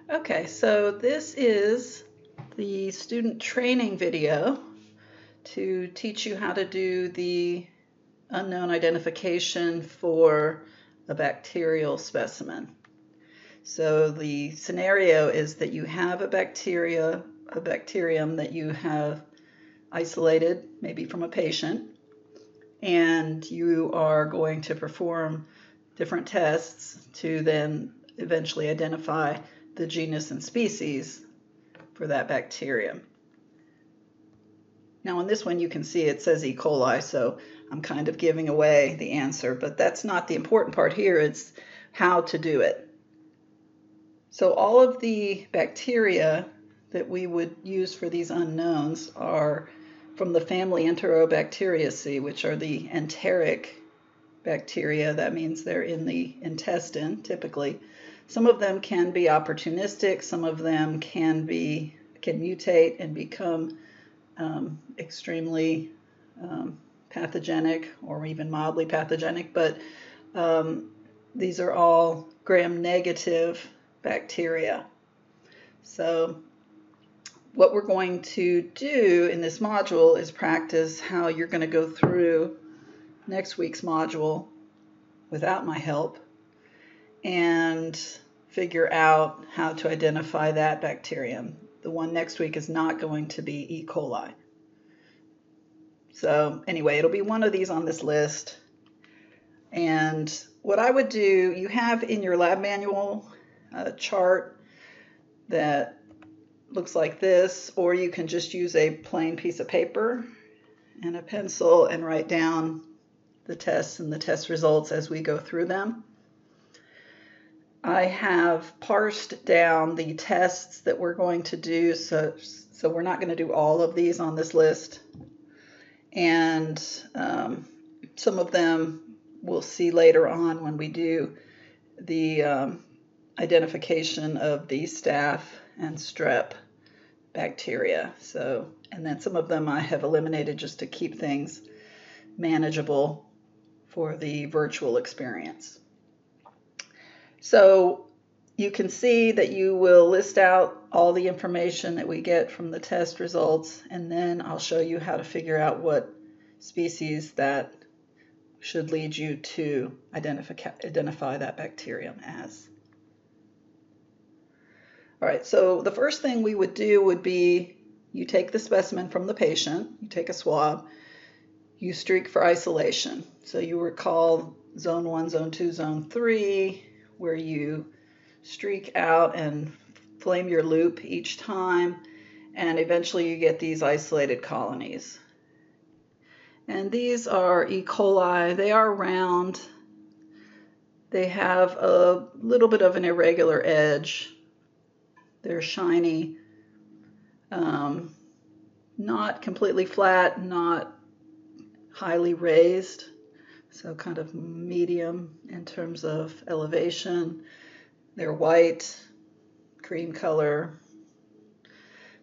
Okay, so this is the student training video to teach you how to do the unknown identification for a bacterial specimen. So the scenario is that you have a bacterium that you have isolated, maybe from a patient, and you are going to perform different tests to then eventually identify the genus and species for that bacterium. Now on this one you can see it says E. coli, so I'm kind of giving away the answer, but that's not the important part here. It's how to do it. So all of the bacteria that we would use for these unknowns are from the family Enterobacteriaceae, which are the enteric bacteria. That means they're in the intestine typically. Some of them can be opportunistic, some of them can mutate and become extremely pathogenic or even mildly pathogenic, but these are all gram-negative bacteria. So what we're going to do in this module is practice how you're going to go through next week's module without my help and figure out how to identify that bacterium. The one next week is not going to be E. coli. So anyway, it'll be one of these on this list. And what I would do, you have in your lab manual a chart that looks like this, or you can just use a plain piece of paper and a pencil and write down the tests and the test results as we go through them. I have parsed down the tests that we're going to do, so we're not going to do all of these on this list. And some of them we'll see later on when we do the identification of the staph and strep bacteria. So, and then some of them I have eliminated just to keep things manageable for the virtual experience. So you can see that you will list out all the information that we get from the test results, and then I'll show you how to figure out what species that should lead you to identify that bacterium as. All right, so the first thing we would do would be you take the specimen from the patient, you take a swab, you streak for isolation. So you recall zone 1, zone 2, zone 3, where you streak out and flame your loop each time, and eventually you get these isolated colonies. And these are E. coli. They are round. They have a little bit of an irregular edge. They're shiny, not completely flat, not highly raised, so kind of medium in terms of elevation. They're white, cream color.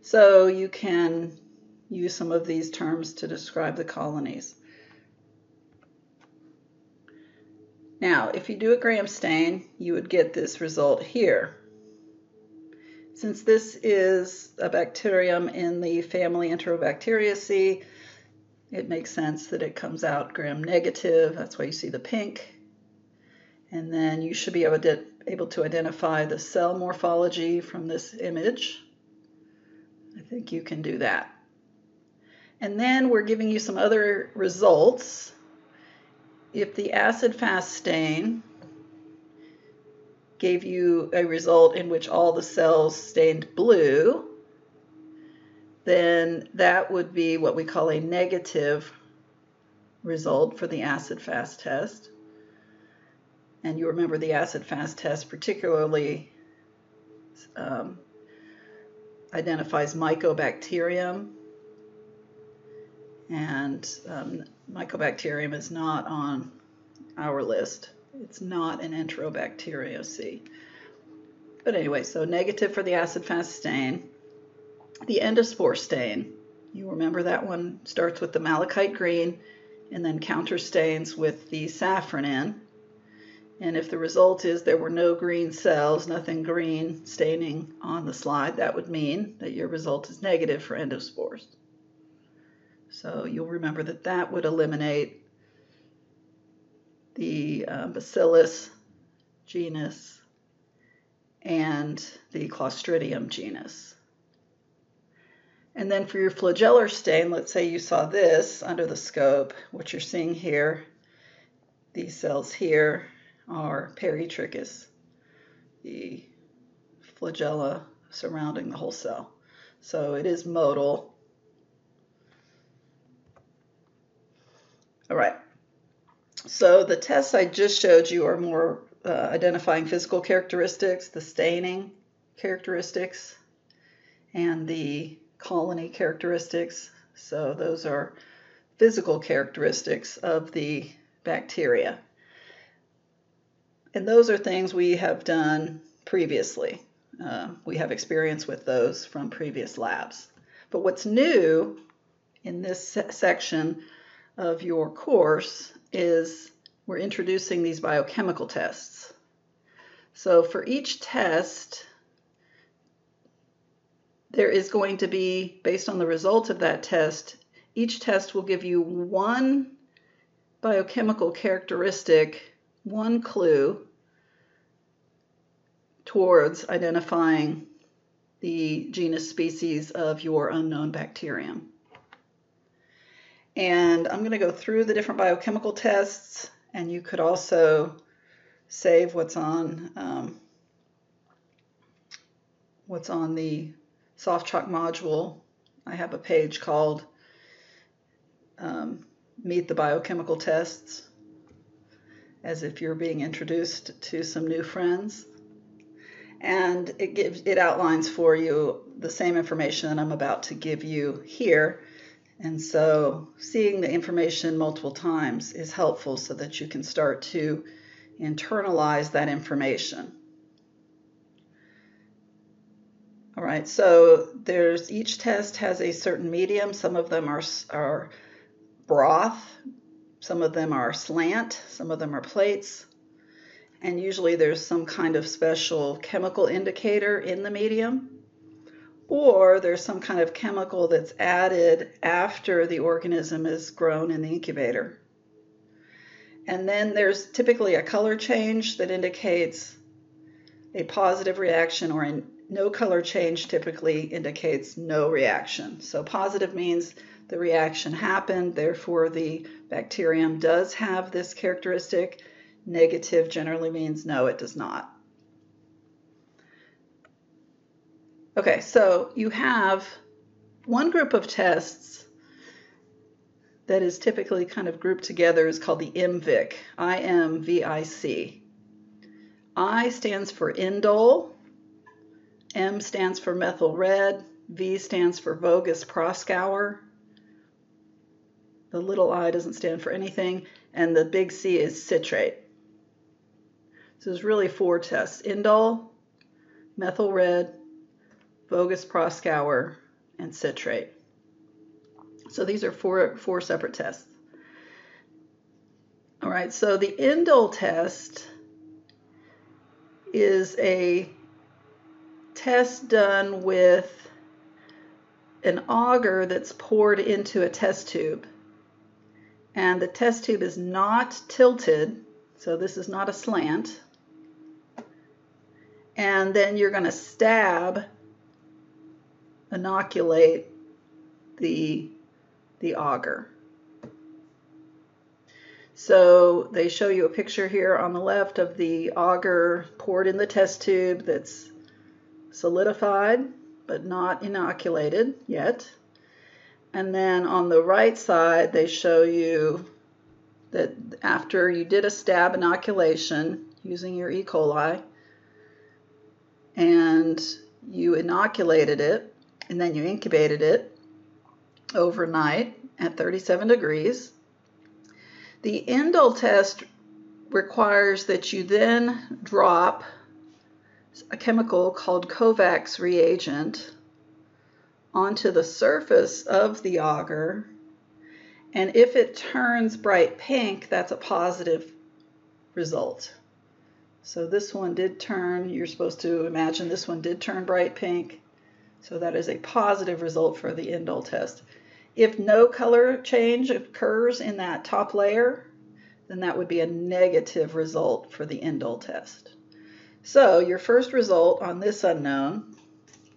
So you can use some of these terms to describe the colonies. Now, if you do a gram stain, you would get this result here. Since this is a bacterium in the family Enterobacteriaceae, it makes sense that it comes out gram-negative. That's why you see the pink. And then you should be able to identify the cell morphology from this image. I think you can do that. And then we're giving you some other results. If the acid-fast stain gave you a result in which all the cells stained blue, then that would be what we call a negative result for the acid-fast test. And you remember the acid-fast test particularly identifies Mycobacterium, and Mycobacterium is not on our list. It's not an Enterobacteriaceae. But anyway, so negative for the acid-fast stain. The endospore stain, you remember that one starts with the malachite green and then counterstains with the safranin. And if the result is there were no green cells, nothing green staining on the slide, that would mean that your result is negative for endospores. So you'll remember that that would eliminate the Bacillus genus and the Clostridium genus. And then for your flagellar stain, let's say you saw this under the scope. What you're seeing here, these cells here, are peritrichous, the flagella surrounding the whole cell. So it is modal. All right. So the tests I just showed you are more identifying physical characteristics, the staining characteristics, and the colony characteristics. So those are physical characteristics of the bacteria. And those are things we have done previously. We have experience with those from previous labs. But what's new in this section of your course is we're introducing these biochemical tests. So for each test, there is going to be, based on the result of that test, each test will give you one biochemical characteristic, one clue towards identifying the genus species of your unknown bacterium. And I'm going to go through the different biochemical tests, and you could also save what's on the soft chalk module. I have a page called Meet the Biochemical Tests, as if you're being introduced to some new friends. And it outlines for you the same information that I'm about to give you here. And so seeing the information multiple times is helpful so that you can start to internalize that information. All right, so each test has a certain medium. Some of them are broth, some of them are slant, some of them are plates. And usually there's some kind of special chemical indicator in the medium, or there's some kind of chemical that's added after the organism is grown in the incubator. And then there's typically a color change that indicates a positive reaction, or no color change typically indicates no reaction. So positive means the reaction happened, therefore the bacterium does have this characteristic. Negative generally means no, it does not. Okay, so you have one group of tests that is typically kind of grouped together is called the IMVIC, I-M-V-I-C. I stands for indole, M stands for methyl red, V stands for Vogus Proskauer. The little I doesn't stand for anything, and the big C is citrate. So there's really four tests: indole, methyl red, Vogus Proskauer, and citrate. So these are four separate tests. All right, so the indole test is a test done with an agar that's poured into a test tube. And the test tube is not tilted, so this is not a slant. And then you're going to inoculate the agar. So they show you a picture here on the left of the agar poured in the test tube that's solidified but not inoculated yet. And then on the right side, they show you that after you did a stab inoculation using your E. coli, and you inoculated it, and then you incubated it overnight at 37 degrees. The indole test requires that you then drop a chemical called Kovacs reagent onto the surface of the agar, and if it turns bright pink, that's a positive result. So this one did turn, you're supposed to imagine this one did turn bright pink. So that is a positive result for the indole test. If no color change occurs in that top layer, then that would be a negative result for the indole test. So your first result on this unknown,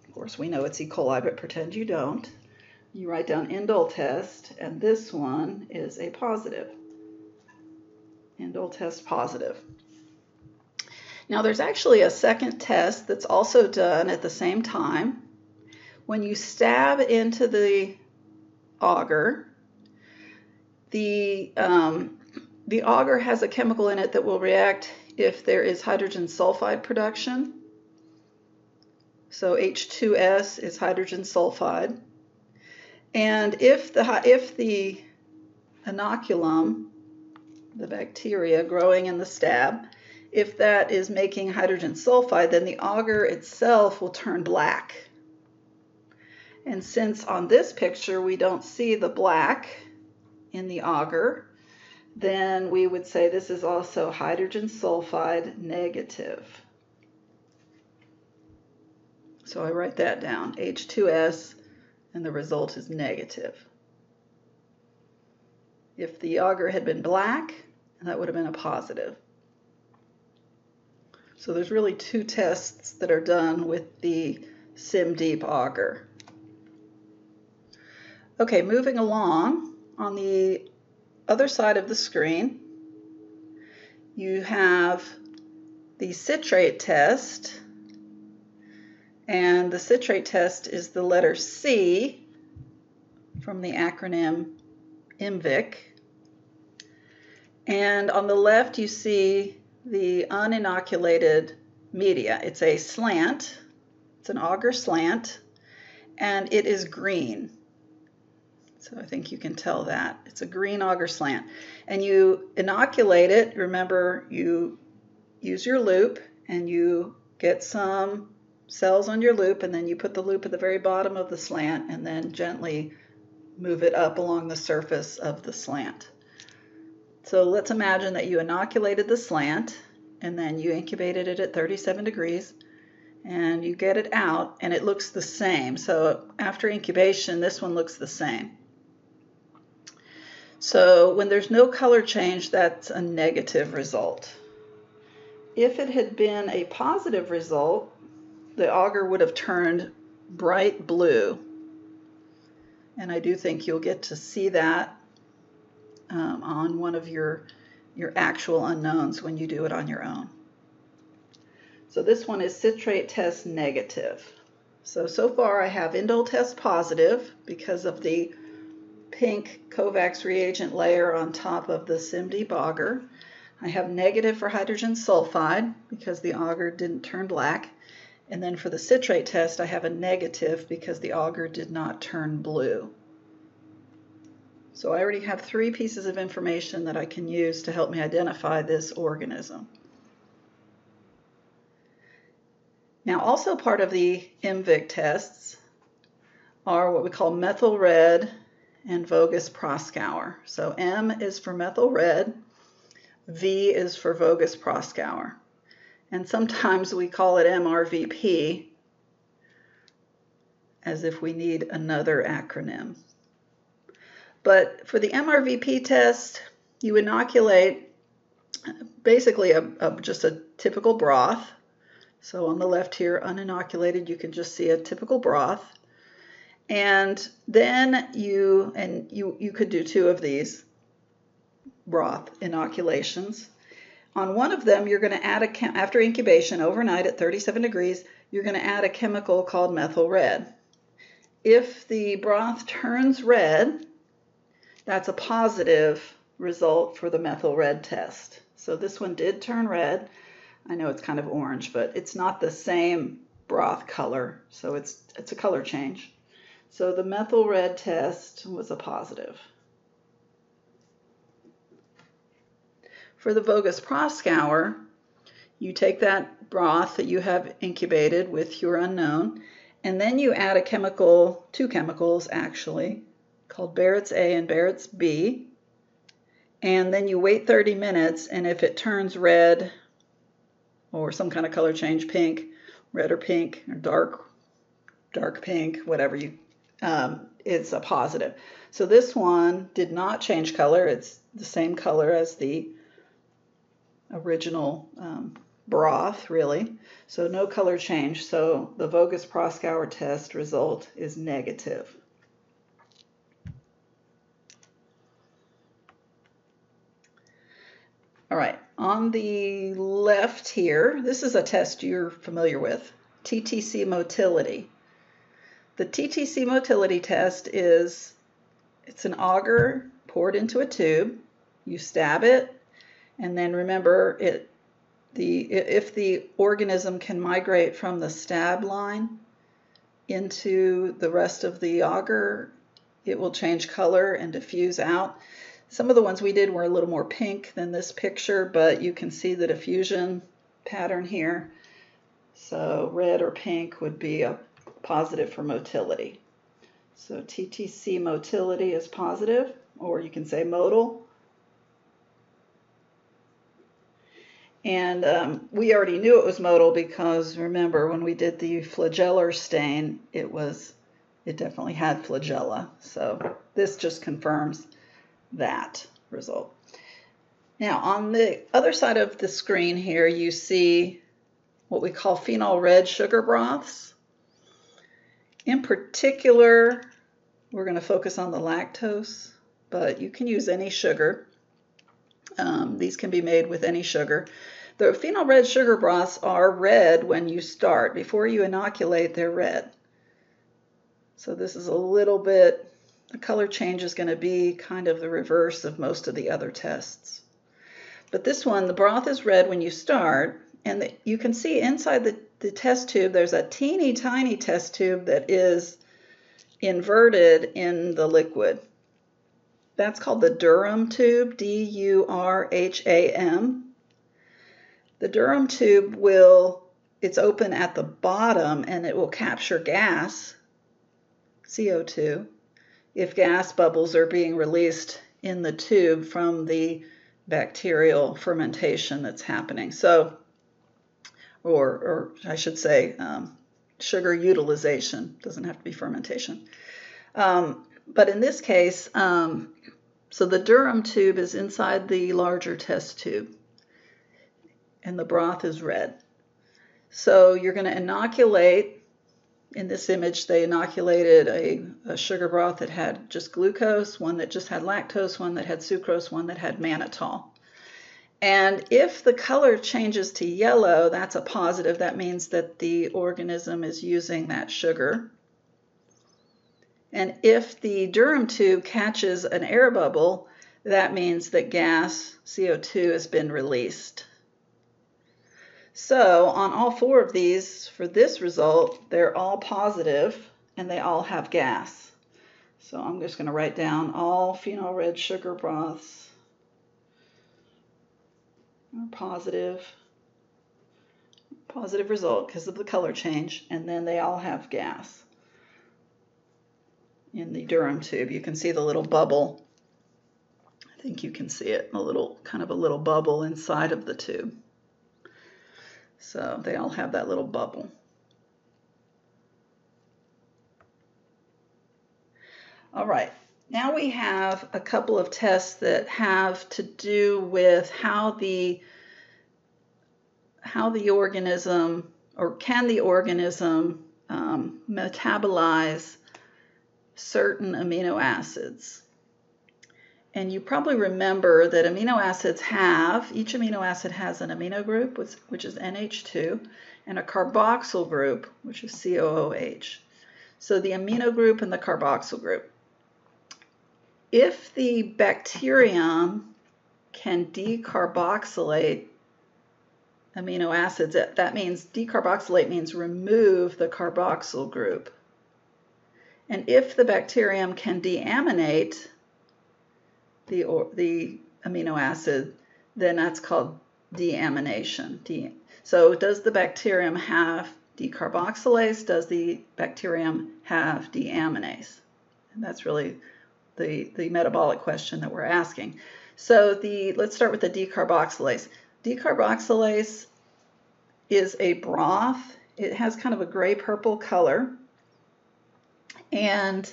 of course we know it's E. coli, but pretend you don't. You write down indole test, and this one is a positive. Indole test positive. Now there's actually a second test that's also done at the same time. When you stab into the agar, the agar has a chemical in it that will react if there is hydrogen sulfide production. So H2S is hydrogen sulfide. And if the inoculum, the bacteria growing in the stab, if that is making hydrogen sulfide, then the agar itself will turn black. And since on this picture we don't see the black in the agar, then we would say this is also hydrogen sulfide negative. So I write that down, H2S, and the result is negative. If the agar had been black, that would have been a positive. So there's really two tests that are done with the SimDeep agar. Okay, moving along, on the other side of the screen, you have the citrate test, and the citrate test is the letter C from the acronym IMVIC. And on the left you see the uninoculated media. It's a slant, it's an agar slant, and it is green. So I think you can tell that. It's a green agar slant. And you inoculate it. Remember, you use your loop and you get some cells on your loop, and then you put the loop at the very bottom of the slant and then gently move it up along the surface of the slant. So let's imagine that you inoculated the slant and then you incubated it at 37 degrees and you get it out and it looks the same. So after incubation, this one looks the same. So when there's no color change, that's a negative result. If it had been a positive result, the agar would have turned bright blue. And I do think you'll get to see that on one of your actual unknowns when you do it on your own. So this one is citrate test negative. So far I have indole test positive because of the pink Kovacs reagent layer on top of the SimDeep agar. I have negative for hydrogen sulfide because the agar didn't turn black. And then for the citrate test, I have a negative because the agar did not turn blue. So I already have 3 pieces of information that I can use to help me identify this organism. Now, also part of the IMVIC tests are what we call methyl red and Vogus Proskauer. So M is for methyl red, V is for Vogus Proskauer. And sometimes we call it MRVP as if we need another acronym. But for the MRVP test, you inoculate basically just a typical broth. So on the left here, uninoculated, you can just see a typical broth. And then you could do 2 of these broth inoculations. On one of them, you're going to add after incubation overnight at 37 degrees, you're going to add a chemical called methyl red. If the broth turns red, that's a positive result for the methyl red test. So this one did turn red. I know it's kind of orange, but it's not the same broth color, so it's a color change. So the methyl red test was a positive. For the Vogus Proskauer, you take that broth that you have incubated with your unknown, and then you add a chemical, 2 chemicals actually, called Barrett's A and Barrett's B, and then you wait 30 minutes, and if it turns red or some kind of color change, pink, red or pink, or dark pink, whatever it's a positive. So this one did not change color. It's the same color as the original broth, really. So no color change. So the Voges-Proskauer test result is negative. All right, on the left here, this is a test you're familiar with, TTC motility. The TTC motility test it's an agar poured into a tube. You stab it, and then remember if the organism can migrate from the stab line into the rest of the agar, it will change color and diffuse out. Some of the ones we did were a little more pink than this picture, but you can see the diffusion pattern here. So red or pink would be a positive for motility. So TTC motility is positive, or you can say modal. And we already knew it was modal because remember when we did the flagellar stain, it definitely had flagella. So this just confirms that result. Now on the other side of the screen here, you see what we call phenol red sugar broths. In particular, we're going to focus on the lactose, but you can use any sugar. These can be made with any sugar. The phenol red sugar broths are red when you start. Before you inoculate, they're red. So this is a little bit, the color change is going to be kind of the reverse of most of the other tests. But this one, the broth is red when you start, and you can see inside the test tube, there's a teeny tiny test tube that is inverted in the liquid. That's called the Durham tube, D-U-R-H-A-M. The Durham tube it's open at the bottom and it will capture gas, CO2, if gas bubbles are being released in the tube from the bacterial fermentation that's happening. So, or I should say, sugar utilization, doesn't have to be fermentation. But in this case, so the Durham tube is inside the larger test tube, and the broth is red. So you're going to inoculate. In this image, they inoculated a sugar broth that had just glucose, one that just had lactose, one that had sucrose, one that had mannitol. And if the color changes to yellow, that's a positive. That means that the organism is using that sugar. And if the Durham tube catches an air bubble, that means that gas, CO2, has been released. So on all four of these, for this result, they're all positive and they all have gas. So I'm just going to write down all phenol red sugar broths are positive result because of the color change, and then they all have gas. In the Durham tube, you can see the little bubble. I think you can see it, kind of a little bubble inside of the tube. So they all have that little bubble. All right, now we have a couple of tests that have to do with how the organism, or can the organism metabolize certain amino acids. And you probably remember that amino acids each amino acid has an amino group, which is NH2, and a carboxyl group, which is COOH. So the amino group and the carboxyl group. If the bacterium can decarboxylate amino acids, that means decarboxylate means remove the carboxyl group. And if the bacterium can deaminate the amino acid, then that's called deamination. So does the bacterium have decarboxylase? Does the bacterium have deaminase? And that's really the metabolic question that we're asking. So let's start with the decarboxylase. Decarboxylase is a broth. It has kind of a gray-purple color. And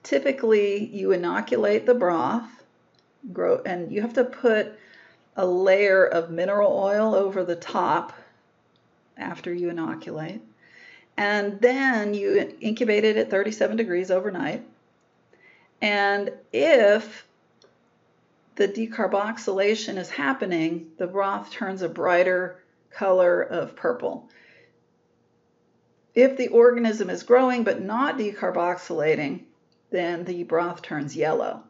typically you inoculate the broth, and you have to put a layer of mineral oil over the top after you inoculate. And then you incubate it at 37 degrees overnight. And if the decarboxylation is happening, the broth turns a brighter color of purple. If the organism is growing but not decarboxylating, then the broth turns yellow.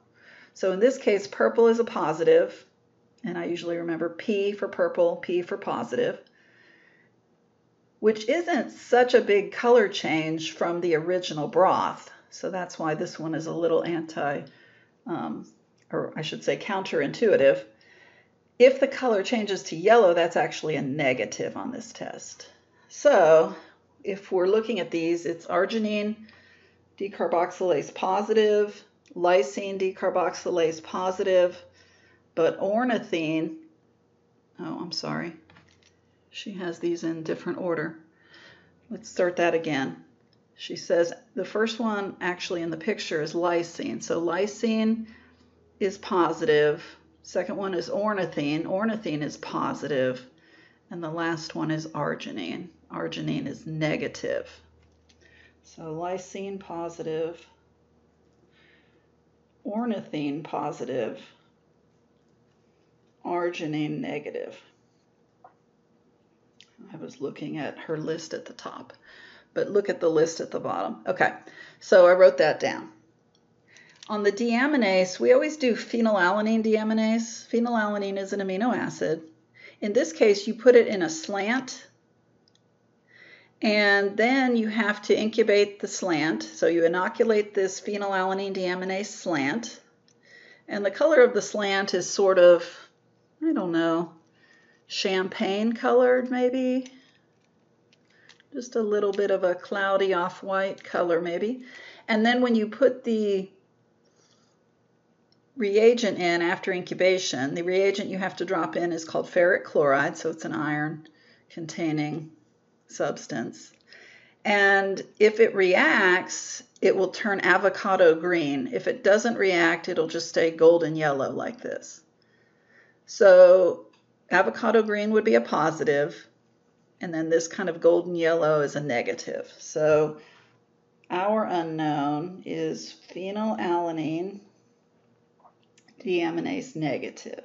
So in this case, purple is a positive, and I usually remember P for purple, P for positive, which isn't such a big color change from the original broth. So that's why this one is a little or I should say counterintuitive. If the color changes to yellow, that's actually a negative on this test. So if we're looking at these, it's arginine decarboxylase positive, lysine decarboxylase positive, but ornithine, oh, I'm sorry, she has these in different order. Let's start that again. She says the first one actually in the picture is lysine. So lysine is positive. Second one is ornithine. Ornithine is positive. And the last one is arginine. Arginine is negative. So lysine positive, ornithine positive, arginine negative. I was looking at her list at the top, but look at the list at the bottom. Okay, so I wrote that down. On the deaminase, we always do phenylalanine deaminase. Phenylalanine is an amino acid. In this case, you put it in a slant, and then you have to incubate the slant. So you inoculate this phenylalanine deaminase slant, and the color of the slant is sort of, I don't know, champagne colored maybe, just a little bit of a cloudy off-white color maybe. And then when you put the reagent in after incubation, the reagent you have to drop in is called ferric chloride, so it's an iron containing substance. And if it reacts, it will turn avocado green. If it doesn't react, it'll just stay golden yellow like this. So avocado green would be a positive, and then this kind of golden yellow is a negative. So our unknown is phenylalanine deaminase negative.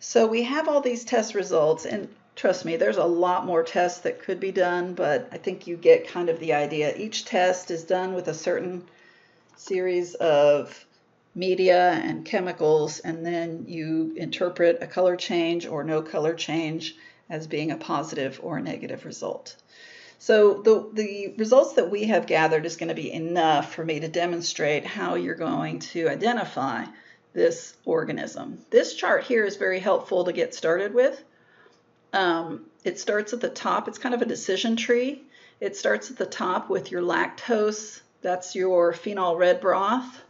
So we have all these test results, and trust me, there's a lot more tests that could be done, but I think you get kind of the idea. Each test is done with a certain series of media and chemicals, and then you interpret a color change or no color change as being a positive or a negative result. So the results that we have gathered is going to be enough for me to demonstrate how you're going to identify this organism. This chart here is very helpful to get started with. It starts at the top. It's kind of a decision tree. It starts at the top with your lactose. That's your phenol red broth.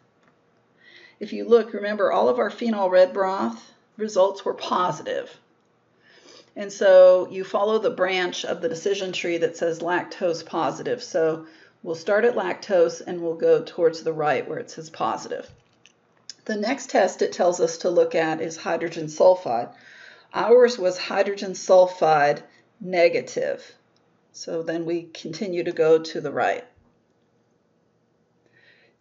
If you look, remember all of our phenol red broth results were positive. And so you follow the branch of the decision tree that says lactose positive. So we'll start at lactose and we'll go towards the right where it says positive. The next test it tells us to look at is hydrogen sulfide. Ours was hydrogen sulfide negative. So then we continue to go to the right.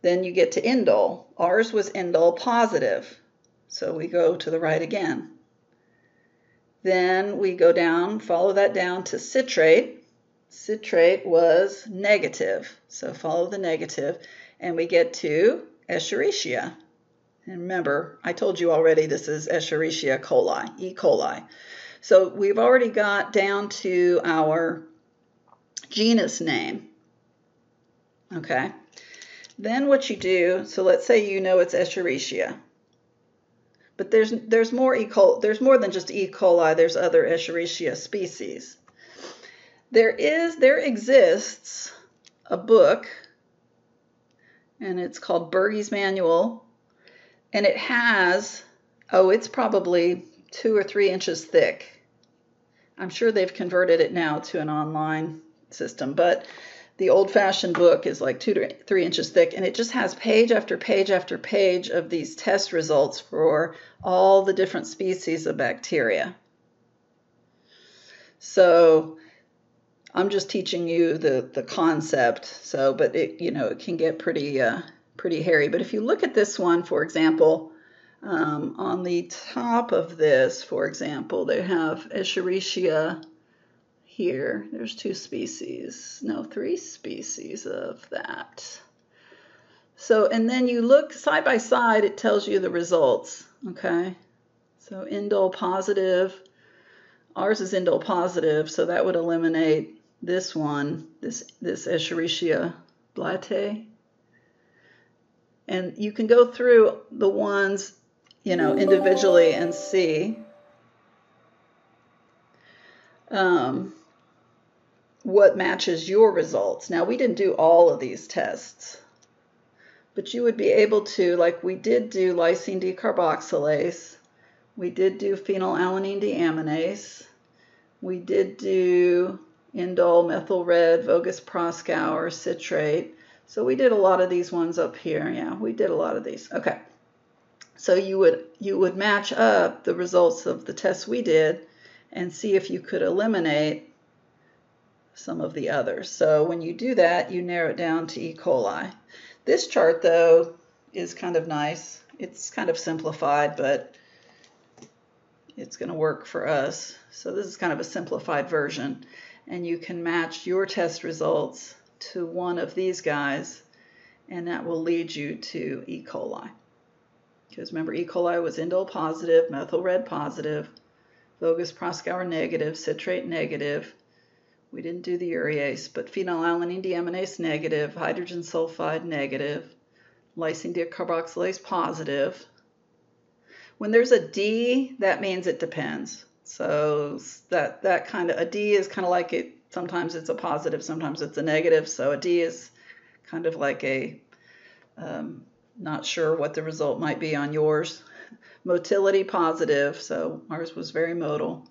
Then you get to indole. Ours was indole positive. So we go to the right again. Then we go down, follow that down to citrate. Citrate was negative. So follow the negative. And we get to Escherichia. And remember, I told you already this is Escherichia coli, E. coli. So we've already got down to our genus name. Okay. Then what you do, so let's say you know it's Escherichia. But there's more E. coli, there's more than just E. coli, there's other Escherichia species. There exists a book, and it's called Bergey's Manual, and it has, oh, it's probably 2 or 3 inches thick. I'm sure they've converted it now to an online system, but the old-fashioned book is like 2 to 3 inches thick, and it just has page after page after page of these test results for all the different species of bacteria. So I'm just teaching you the concept. So, but it, you know, it can get pretty hairy. But if you look at this one, for example, on the top of this, for example, they have Escherichia here. There's 2 species, no, 3 species of that. So, and then you look side by side, it tells you the results, okay? So indole positive, ours is indole positive, so that would eliminate this one, this Escherichia blattae. And you can go through the ones, you know, individually and see what matches your results. Now, we didn't do all of these tests, but you would be able to, like we did do lysine decarboxylase, we did do phenylalanine deaminase, we did do indole methyl red, Vogus proskauer, citrate. So we did a lot of these ones up here. Yeah, we did a lot of these. Okay. So you would match up the results of the tests we did and see if you could eliminate some of the others. So when you do that, you narrow it down to E. coli. This chart, though, is kind of nice. It's kind of simplified, but it's going to work for us. So this is kind of a simplified version. And you can match your test results to one of these guys, and that will lead you to E. coli. Because remember, E. coli was indole positive, methyl red positive, Vogus proskauer negative, citrate negative. We didn't do the urease, but phenylalanine deaminase negative, hydrogen sulfide negative, lysine decarboxylase positive. When there's a D, that means it depends. So that kind of, a D is kind of like it, sometimes it's a positive, sometimes it's a negative. So a D is kind of like a, not sure what the result might be on yours. Motility positive, so ours was very motile.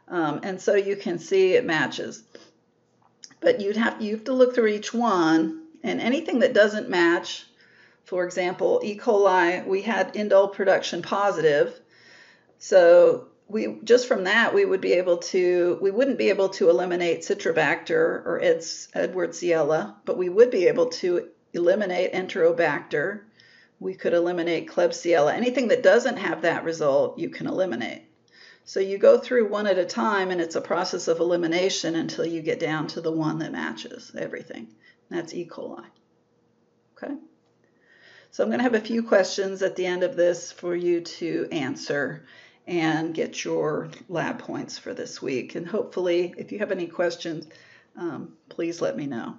And so you can see it matches. But you have to look through each one, and anything that doesn't match, for example, E. coli, we had indole production positive. So we just from that we wouldn't be able to eliminate Citrobacter or Edwardziella, but we would be able to eliminate Enterobacter. We could eliminate Klebsiella. Anything that doesn't have that result, you can eliminate. So you go through one at a time, and it's a process of elimination until you get down to the one that matches everything. That's E. coli. Okay? So I'm going to have a few questions at the end of this for you to answer and get your lab points for this week. And hopefully, if you have any questions, please let me know.